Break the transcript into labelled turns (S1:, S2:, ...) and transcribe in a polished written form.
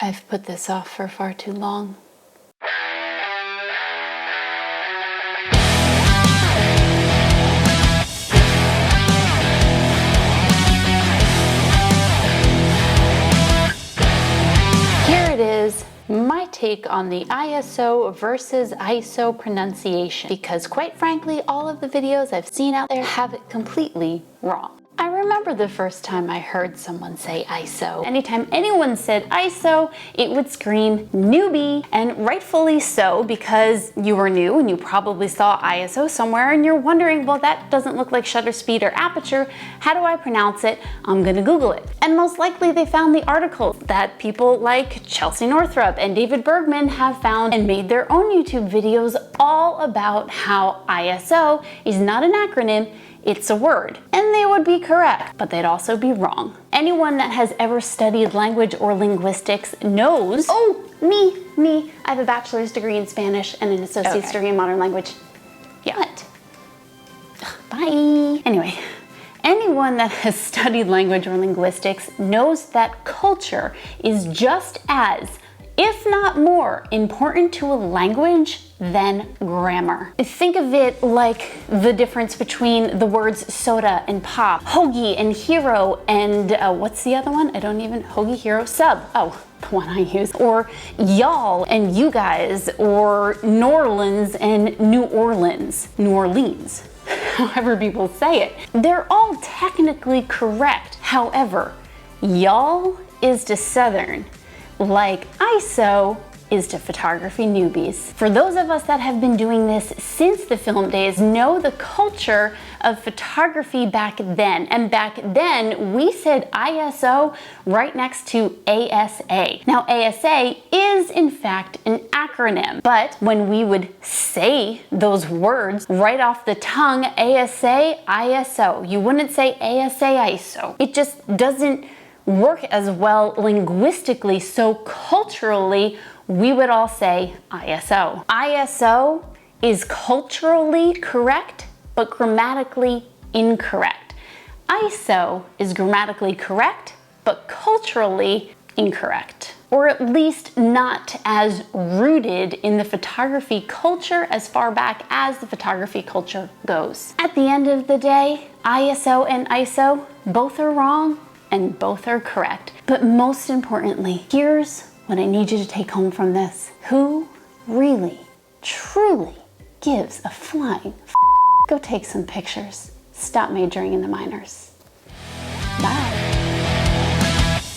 S1: I've put this off for far too long. Here it is, my take on the I.S.O versus I.S.O pronunciation, because quite frankly, all of the videos I've seen out there have it completely wrong. I remember the first time I heard someone say I.S.O. Anytime anyone said I.S.O, it would scream newbie, and rightfully so, because you were new and you probably saw I.S.O somewhere and you're wondering, well, that doesn't look like shutter speed or aperture. How do I pronounce it? I'm gonna Google it. And most likely they found the articles that people like Chelsea Northrup and David Bergman have found and made their own YouTube videos all about how I.S.O is not an acronym, it's a word. And they would be correct, but they'd also be wrong. Anyone that has ever studied language or linguistics knows, oh, me, I have a bachelor's degree in Spanish and an associate's degree in modern language. Yeah. What? Bye. Anyway, anyone that has studied language or linguistics knows that culture is just as, if not more, important to a language than grammar. Think of it like the difference between the words soda and pop, hoagie and hero, and what's the other one? Hoagie, hero, sub. Oh, the one I use. Or y'all and you guys, or Norlands and New Orleans. New Orleans, however people say it. They're all technically correct. However, y'all is to Southern, like I.S.O is to photography newbies. For those of us that have been doing this since the film days know the culture of photography back then. And back then, we said I.S.O right next to A.S.A. Now, A.S.A is in fact an acronym, but when we would say those words right off the tongue, A.S.A, I.S.O, you wouldn't say A.S.A, I.S.O. It just doesn't work as well linguistically, so culturally, we would all say I.S.O. I.S.O is culturally correct, but grammatically incorrect. I.S.O is grammatically correct, but culturally incorrect. Or at least not as rooted in the photography culture as far back as the photography culture goes. At the end of the day, I.S.O and I.S.O, both are wrong and both are correct. But most importantly, here's what I need you to take home from this. Who really, truly gives a flying f***? Go take some pictures. Stop majoring in the minors. Bye.